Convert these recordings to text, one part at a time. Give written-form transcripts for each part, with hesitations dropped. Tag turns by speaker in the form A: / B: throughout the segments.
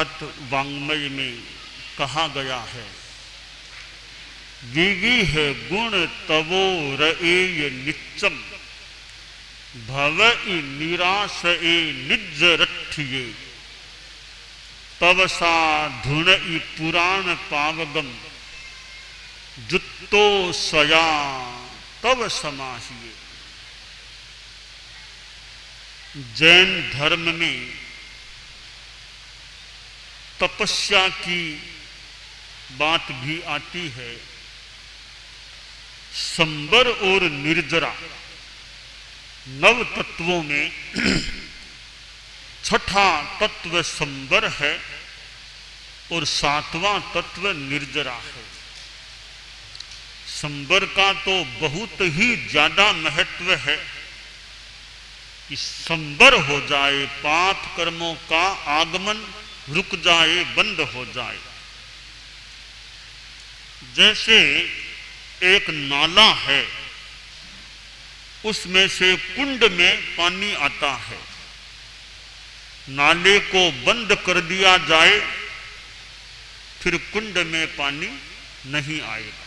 A: महत वाङ्मय में कहा गया है, विवि है गुण तवो रएय निच्चम भवई निराश ए निज रठिये तव साधुणई पुराण पावगम जुत्तो स्वया तव समाहिये। जैन धर्म में तपस्या की बात भी आती है। संबर और निर्जरा नव तत्वों में छठा तत्व संबर है और सातवां तत्व निर्जरा है। संबर का तो बहुत ही ज्यादा महत्व है कि संबर हो जाए, पाप कर्मों का आगमन रुक जाए, बंद हो जाए। जैसे एक नाला है, उसमें से कुंड में पानी आता है, नाले को बंद कर दिया जाए फिर कुंड में पानी नहीं आएगा।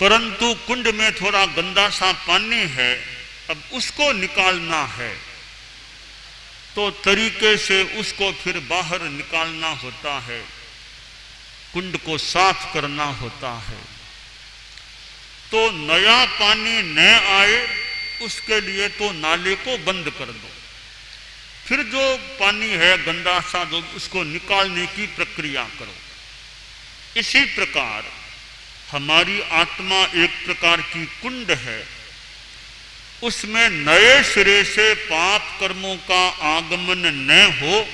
A: परंतु कुंड में थोड़ा गंदा सा पानी है, अब उसको निकालना है तो तरीके से उसको फिर बाहर निकालना होता है, कुंड को साफ करना होता है। तो नया पानी न आए उसके लिए तो नाले को बंद कर दो, फिर जो पानी है गंदा सा जो उसको निकालने की प्रक्रिया करो। इसी प्रकार हमारी आत्मा एक प्रकार की कुंड है, उसमें नए सिरे से पाप कर्मों का आगमन न हो,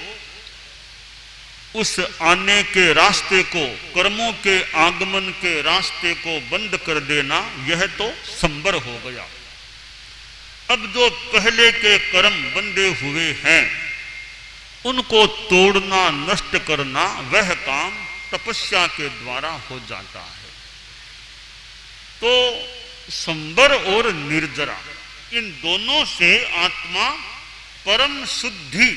A: उस आने के रास्ते को, कर्मों के आगमन के रास्ते को बंद कर देना, यह तो संबर हो गया। अब जो पहले के कर्म बंधे हुए हैं उनको तोड़ना, नष्ट करना, वह काम तपस्या के द्वारा हो जाता है। तो संबर और निर्जरा इन दोनों से आत्मा परम शुद्धि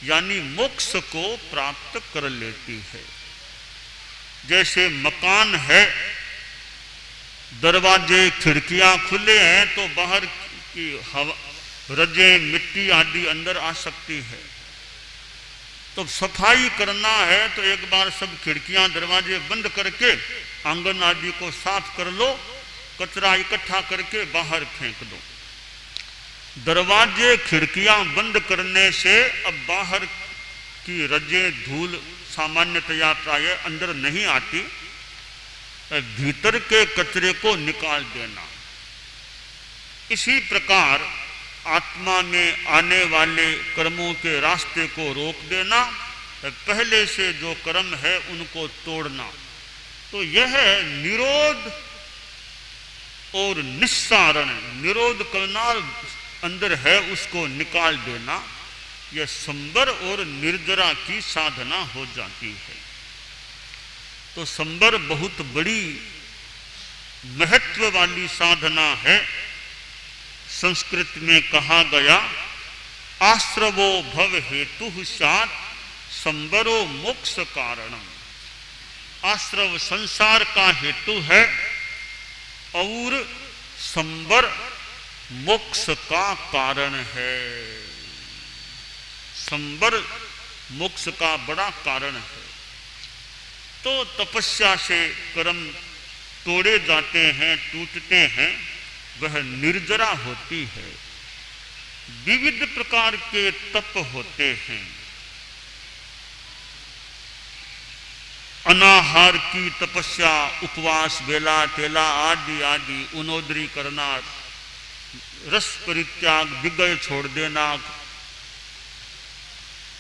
A: यानी मोक्ष को प्राप्त कर लेती है। जैसे मकान है, दरवाजे खिड़कियां खुले हैं तो बाहर की हवा, रजें, मिट्टी आदि अंदर आ सकती है। तो सफाई करना है तो एक बार सब खिड़कियां दरवाजे बंद करके आंगन आदि को साफ कर लो, कचरा इकट्ठा करके बाहर फेंक दो। दरवाजे खिड़कियां बंद करने से अब बाहर की रजें, धूल सामान्यतया प्राय अंदर नहीं आती, भीतर के कचरे को निकाल देना। इसी प्रकार आत्मा में आने वाले कर्मों के रास्ते को रोक देना, पहले से जो कर्म है उनको तोड़ना। तो यह निरोध और निस्सारण, निरोध करना, अंदर है उसको निकाल देना, यह संबर और निर्जरा की साधना हो जाती है। तो संबर बहुत बड़ी महत्व वाली साधना है। संस्कृत में कहा गया, आश्रवो भव हेतु स्यात् संबरो मोक्ष कारणम। आश्रव संसार का हेतु है और संबर मोक्ष का कारण है। संबर मोक्ष का बड़ा कारण है। तो तपस्या से कर्म तोड़े जाते हैं, टूटते हैं, वह निर्जरा होती है। विविध प्रकार के तप होते हैं। अनाहार की तपस्या, उपवास, बेला तेला आदि आदि, उनोदरी करना, रस परित्याग, विगय छोड़ देना,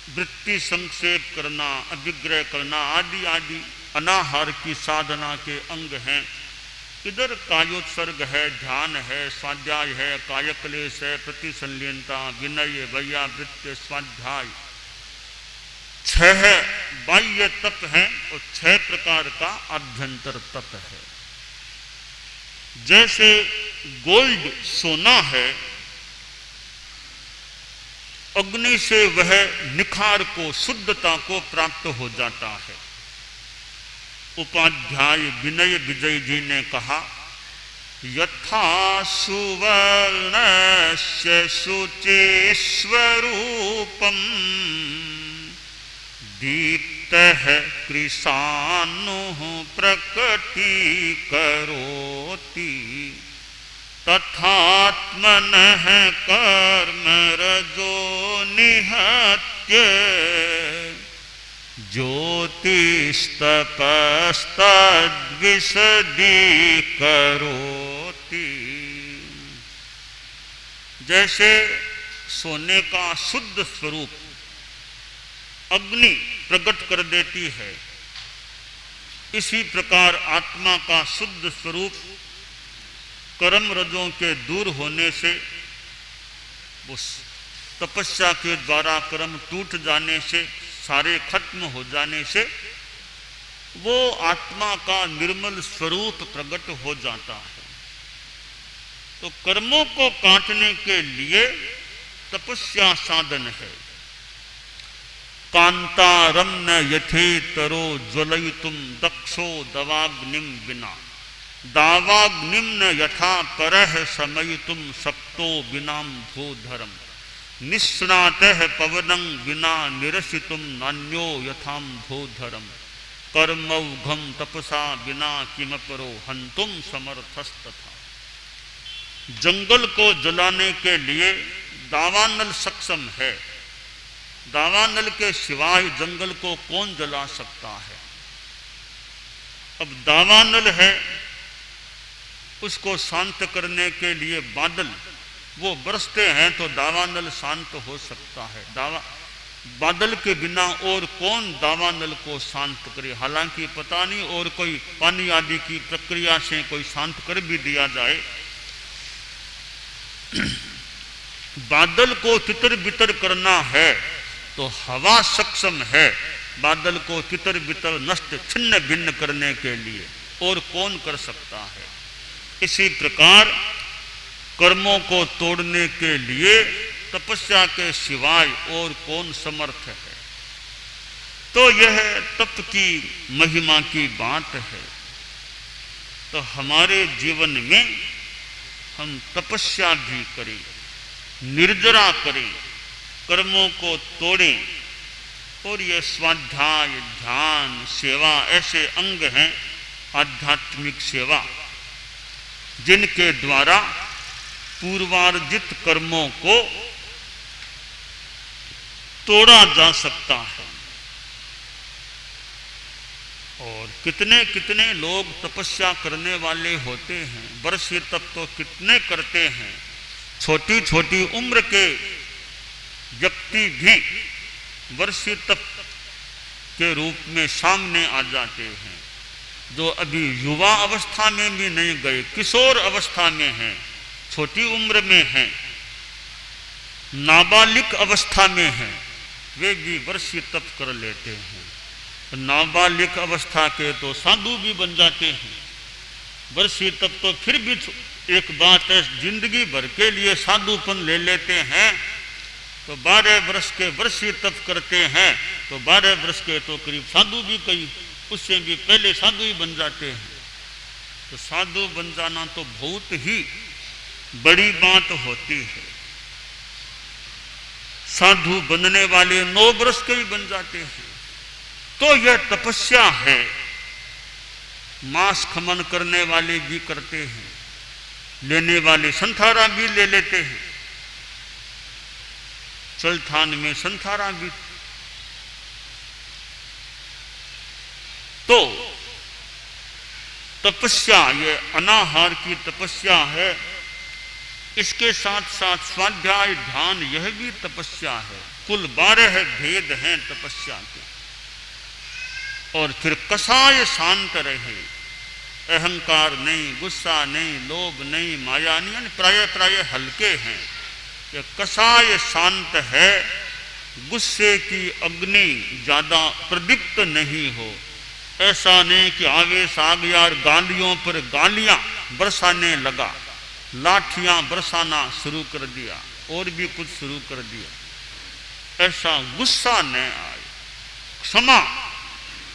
A: वृत्ति संक्षेप करना, अभिग्रह करना आदि आदि अनाहार की साधना के अंग हैं। इधर कायोत्सर्ग है, ध्यान है, स्वाध्याय है, कायक्लेश है, प्रतिसंलीनता, विनय, वैयावृत्य, स्वाध्याय, 6 बाह्य तप है और 6 प्रकार का आभ्यंतर तप है। जैसे गोल्ड सोना है अग्नि से वह निखार को, शुद्धता को प्राप्त हो जाता है। उपाध्याय विनय विजय जी ने कहा, यथा सुवर्णस्य शुचि स्वरूपम दीप्तः कृशानुः प्रकटीकरोति तथात्मनः कर्मरजो निहत्य ज्योतिस्तपस्तद्विशदीकरोति। जैसे सोने का शुद्ध स्वरूप अग्नि प्रकट कर देती है, इसी प्रकार आत्मा का शुद्ध स्वरूप कर्म रजों के दूर होने से, उस तपस्या के द्वारा कर्म टूट जाने से, सारे खत्म हो जाने से वो आत्मा का निर्मल स्वरूप प्रकट हो जाता है। तो कर्मों को काटने के लिए तपस्या साधन है। कांतारम न यथेतरो ज्वलयितुम दक्षो दवाग्निम विना दावाग्निम न यथा करह समयितुम शक्तो विनाम भूधरम निस्नातः पवनं विना निरसितुम नान्यो यथाम भूधरम कर्मौघम तपसा बिना किमपरो हंतुम समर्थस्तथा। जंगल को जलाने के लिए दावानल सक्षम है। दावानल के सिवाय जंगल को कौन जला सकता है? अब दावानल है, उसको शांत करने के लिए बादल वो बरसते हैं तो दावानल शांत हो सकता है। बादल के बिना और कौन दावानल को शांत करे? हालांकि पता नहीं और कोई पानी आदि की प्रक्रिया से कोई शांत कर भी दिया जाए। बादल को तितर बितर करना है तो हवा सक्षम है बादल को तितर बितर नष्ट छिन्न भिन्न करने के लिए, और कौन कर सकता है? इसी प्रकार कर्मों को तोड़ने के लिए तपस्या के सिवाय और कौन समर्थ है? तो यह तप की महिमा की बात है। तो हमारे जीवन में हम तपस्या भी करें, निर्जरा करें, कर्मों को तोड़ें, और ये स्वाध्याय, ध्यान, सेवा ऐसे अंग हैं आध्यात्मिक सेवा जिनके द्वारा पूर्वार्जित कर्मों को तोड़ा जा सकता है। और कितने कितने लोग तपस्या करने वाले होते हैं, वर्षीय तप तो कितने करते हैं। छोटी छोटी उम्र के व्यक्ति भी वर्षीय तप के रूप में सामने आ जाते हैं, जो अभी युवा अवस्था में भी नहीं गए, किशोर अवस्था में हैं, छोटी उम्र में हैं, नाबालिग अवस्था में हैं, वे भी वर्षीय तप कर लेते हैं। नाबालिग अवस्था के तो साधु भी बन जाते हैं। वर्षीय तप तो फिर भी एक बात है, जिंदगी भर के लिए साधुपन ले लेते हैं। तो 12 वर्ष के वर्षीय तप करते हैं तो 12 वर्ष के तो करीब साधु भी, कई उससे भी पहले साधु ही बन जाते हैं। तो साधु बन जाना तो बहुत ही बड़ी बात होती है। साधु बनने वाले 9 वर्ष के ही बन जाते हैं। तो यह तपस्या है। मांस खमन करने वाले भी करते हैं, लेने वाले संथारा भी ले लेते हैं। चलथान में संथारा भी। तो तपस्या, ये अनाहार की तपस्या है। इसके साथ साथ स्वाध्याय, ध्यान, यह भी तपस्या है। कुल 12 भेद हैं तपस्या के। और फिर कसाय शांत रहे, अहंकार नहीं, गुस्सा नहीं, लोभ नहीं, माया नहीं, प्राय प्राय हल्के हैं। ये कसाय शांत है, गुस्से की अग्नि ज्यादा प्रदीप्त नहीं हो। ऐसा नहीं कि आवेश आ गया और गालियों पर गालियां बरसाने लगा, लाठियां बरसाना शुरू कर दिया और भी कुछ शुरू कर दिया। ऐसा गुस्सा न आए। क्षमा,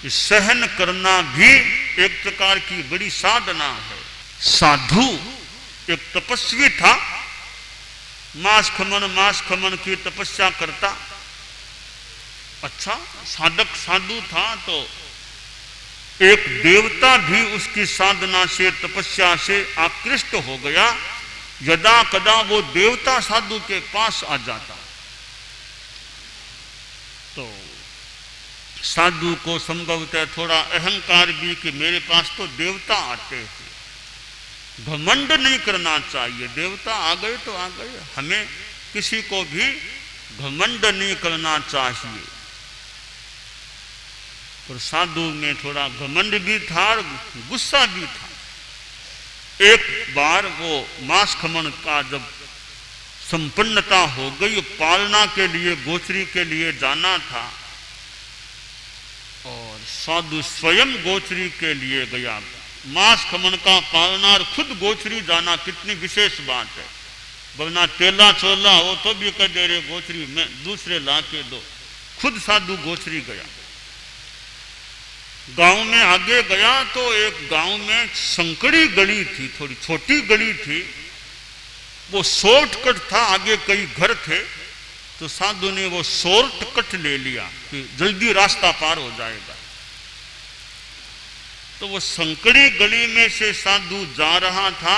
A: सहन करना भी एक प्रकार की बड़ी साधना है। साधु एक तपस्वी था, मांस खमन की तपस्या करता। अच्छा, साधक साधु था तो एक देवता भी उसकी साधना से, तपस्या से आकृष्ट हो गया। यदा कदा वो देवता साधु के पास आ जाता तो साधु को संभवतः थोड़ा अहंकार भी कि मेरे पास तो देवता आते हैं। घमंड नहीं करना चाहिए, देवता आ गए तो आ गए, हमें किसी को भी घमंड नहीं करना चाहिए। और साधु में थोड़ा घमंड भी था और गुस्सा भी था। एक बार वो मांस खमन का जब संपन्नता हो गई, पालना के लिए गोचरी के लिए जाना था और साधु स्वयं गोचरी के लिए गया। मांस खमन का पालना और खुद गोचरी जाना कितनी विशेष बात है। वरना तेला चोला हो तो भी कह दे रहे गोचरी में दूसरे ला के दो, खुद साधु गोचरी गया। गांव में आगे गया तो एक गांव में संकड़ी गली थी, थोड़ी छोटी गली थी, वो शॉर्टकट था, आगे कई घर थे तो साधु ने वो शॉर्टकट ले लिया कि जल्दी रास्ता पार हो जाएगा। तो वो संकड़ी गली में से साधु जा रहा था,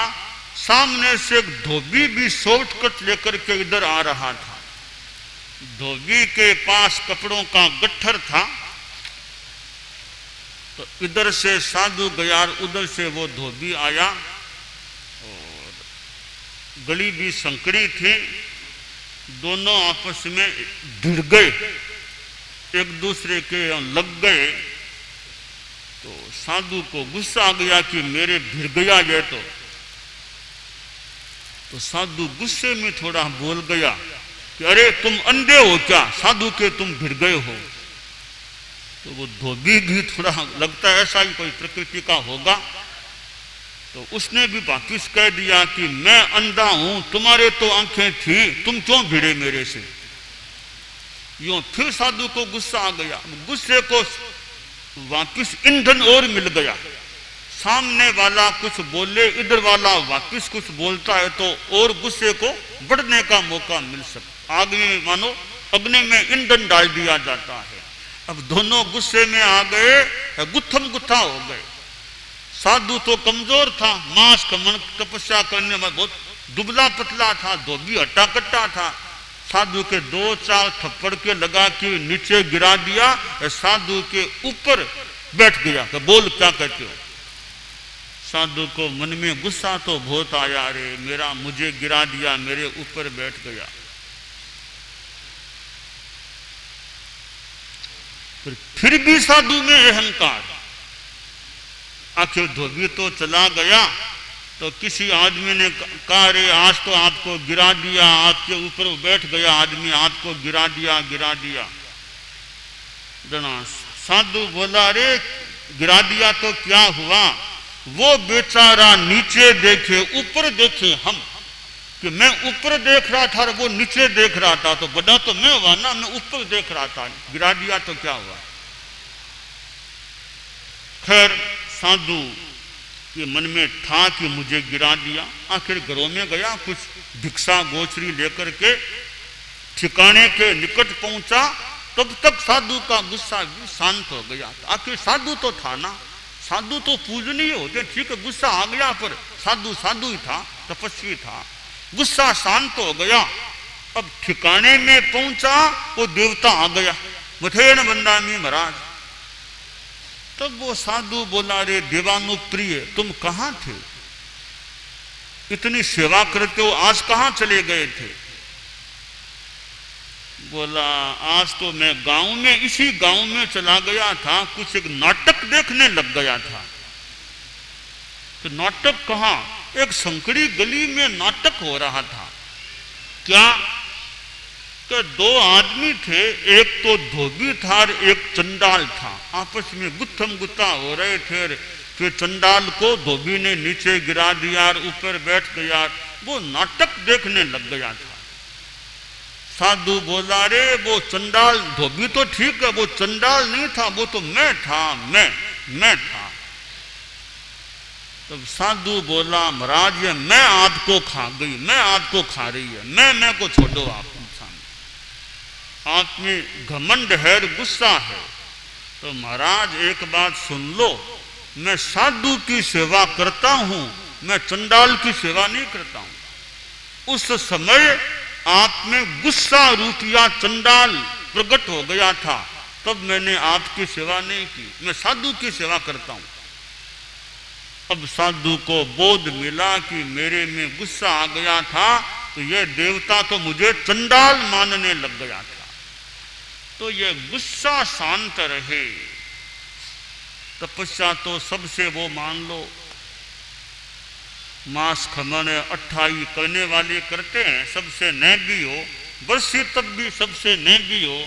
A: सामने से एक धोबी भी शॉर्टकट लेकर के इधर आ रहा था। धोबी के पास कपड़ों का गट्ठर था तो इधर से साधु गया, उधर से वो धोबी आया और गली भी संकड़ी थी। दोनों आपस में भिड़ गए, एक दूसरे के लग गए। तो साधु को गुस्सा आ गया कि मेरे भिड़ गया ये तो साधु गुस्से में थोड़ा बोल गया कि अरे तुम अंधे हो क्या, साधु के तुम भिड़ गए हो। तो वो धोबी भी थोड़ा लगता है ऐसा ही कोई प्रकृति का होगा, तो उसने भी वापिस कह दिया कि मैं अंधा हूं, तुम्हारे तो आंखें थी, तुम क्यों भिड़े मेरे से। यूं फिर साधु को गुस्सा आ गया। गुस्से को वापिस ईंधन और मिल गया। सामने वाला कुछ बोले, इधर वाला वापिस कुछ बोलता है तो और गुस्से को बढ़ने का मौका मिल सकता। आग में मानो अग्नि में ईंधन डाल दिया जाता है। अब दोनों गुस्से में आ गए, गुत्थम गुत्था हो गए। साधु तो कमजोर था, मांस खमन तपस्या करने में बहुत दुबला पतला था, धोबी हट्टा कट्टा था। साधु के 2-4 थप्पड़ के लगा के नीचे गिरा दिया, साधु के ऊपर बैठ गया। तो बोल क्या कहते हो। साधु को मन में गुस्सा तो बहुत आया, रे मेरा मुझे गिरा दिया, मेरे ऊपर बैठ गया। फिर भी साधु में अहंकार। आखिर धोबी तो चला गया तो किसी आदमी ने कहा रे आज तो आपको गिरा दिया, आपके ऊपर बैठ गया आदमी, आपको गिरा दिया। जना साधु बोला रे गिरा दिया तो क्या हुआ, वो बेचारा नीचे देखे ऊपर देखे हम, कि मैं ऊपर देख रहा था और वो नीचे देख रहा था, तो बड़ा तो मैं हुआ ना, मैं ऊपर देख रहा था, गिरा दिया तो क्या हुआ। खैर साधु के मन में था कि मुझे गिरा दिया। आखिर घरों में गया, कुछ भिक्षा गोचरी लेकर के ठिकाने के निकट पहुंचा, तब तक साधु का गुस्सा भी शांत हो गया। आखिर साधु तो था ना, साधु तो पूजनीय होते, ठीक है गुस्सा आ गया पर साधु साधु ही था, तपस्वी था। गुस्सा शांत हो गया। अब ठिकाने में पहुंचा, वो देवता आ गया, मथेन बंदामी महाराज। तब वो साधु बोला रे देवानुप्रिय तुम कहाँ थे, इतनी सेवा करते हो, आज कहाँ चले गए थे। बोला आज तो मैं गांव में, इसी गांव में चला गया था, कुछ एक नाटक देखने लग गया था। तो नाटक कहाँ, एक संकड़ी गली में नाटक हो रहा था। क्या कि 2 आदमी थे, एक तो धोबी था और एक चंडाल था, आपस में गुत्थम गुत्था हो रहे थे। फिर चंडाल को धोबी ने नीचे गिरा दिया और ऊपर बैठ गया, वो नाटक देखने लग गया था। साधु बोला, रे वो चंडाल धोबी तो ठीक है, वो चंडाल नहीं था, वो तो मैं था, मैं था। तब साधु बोला, महाराज ये मैं आपको खा गई, मैं आपको खा रही है, मैं को छोड़ो आप इंसान। आप में घमंड है, गुस्सा है। तो महाराज एक बात सुन लो, मैं साधु की सेवा करता हूं, मैं चंडाल की सेवा नहीं करता हूं। उस समय आप में गुस्सा रूपिया चंडाल प्रकट हो गया था, तब मैंने आपकी सेवा नहीं की, मैं साधु की सेवा करता हूं। अब साधु को बोध मिला कि मेरे में गुस्सा आ गया था, तो यह देवता तो मुझे चंडाल मानने लग गया था। तो यह गुस्सा शांत रहे। तपस्या तो सबसे वो मान लो, मांस खमन अट्ठाई करने वाले करते हैं, सबसे नेगी हो, वर्षी तब भी सबसे नेगी हो।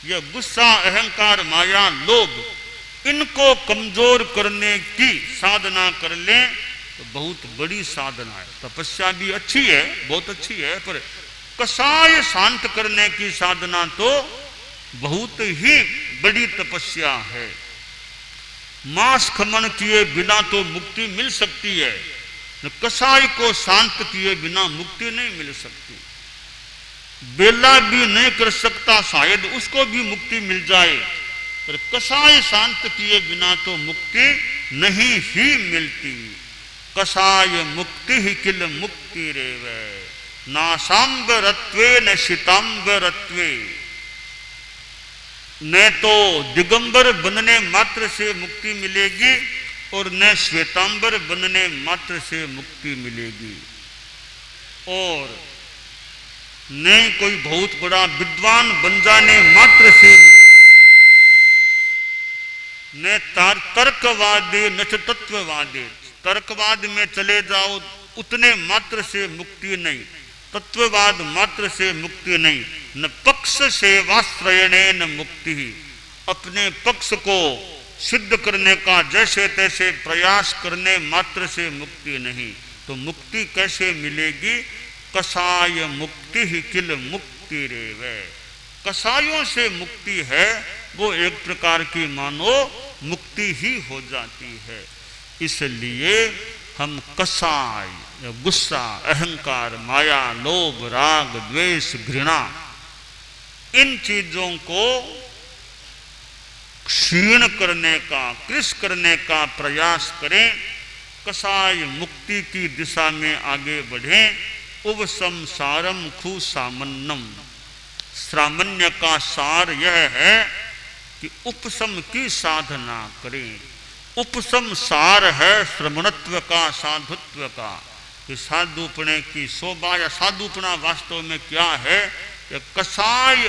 A: यह गुस्सा, अहंकार, माया, लोभ, इनको कमजोर करने की साधना कर लें तो बहुत बड़ी साधना है। तपस्या भी अच्छी है, बहुत अच्छी है, पर कसाय शांत करने की साधना तो बहुत ही बड़ी तपस्या है। मांस खमन किए बिना तो मुक्ति मिल सकती है, कसाय को शांत किए बिना मुक्ति नहीं मिल सकती। बेला भी नहीं कर सकता, शायद उसको भी मुक्ति मिल जाए, पर कसाय शांत किए बिना तो मुक्ति नहीं ही मिलती। कसाय मुक्ति ही किल मुक्ति रेवे, नासांबरत्वे न शीतांबरत्वे। न तो दिगंबर बनने मात्र से मुक्ति मिलेगी और न श्वेतांबर बनने मात्र से मुक्ति मिलेगी, और न कोई बहुत बड़ा विद्वान बन जाने मात्र से, न तर्कवादी न तत्ववादी। तर्कवाद में चले जाओ उतने मात्र से मुक्ति नहीं, तत्ववाद मात्र से मुक्ति नहीं। न पक्ष सेवाश्रयणे न मुक्ति, अपने पक्ष को सिद्ध करने का जैसे तैसे प्रयास करने मात्र से मुक्ति नहीं। तो मुक्ति कैसे मिलेगी? कसाय मुक्ति ही किल मुक्ति रेवे। कसायों से मुक्ति है, वो एक प्रकार की मानो मुक्ति ही हो जाती है। इसलिए हम कसाय, गुस्सा, अहंकार, माया, लोभ, राग, द्वेष, घृणा, इन चीजों को क्षीण करने का, कृश करने का प्रयास करें। कसाय मुक्ति की दिशा में आगे बढ़ें। उपसम सारम खु सामन्नम। सामान्य का सार यह है कि उपशम की साधना करें। उपशम सार है श्रमणत्व का, साधुत्व का। कि साधुपने की शोभा या साधुपना वास्तव में क्या है? कि कसाय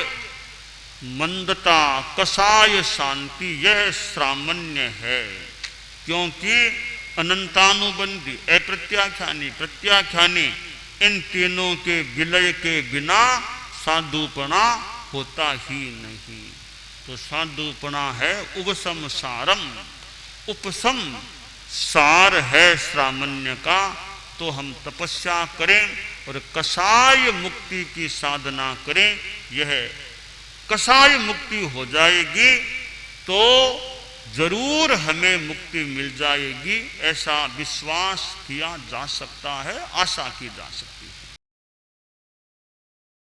A: मंदता, कसाय शांति, यह सामान्य है। क्योंकि अनंतानुबंधी, अप्रत्याख्यानी, प्रत्याख्यानी, इन तीनों के विलय के बिना साधुपना होता ही नहीं। तो साधुपना है उपशम सारम। उपशम सार है सामान्य का। तो हम तपस्या करें और कसाय मुक्ति की साधना करें। यह कसाय मुक्ति हो जाएगी तो जरूर हमें मुक्ति मिल जाएगी, ऐसा विश्वास किया जा सकता है, आशा की जा सकती है।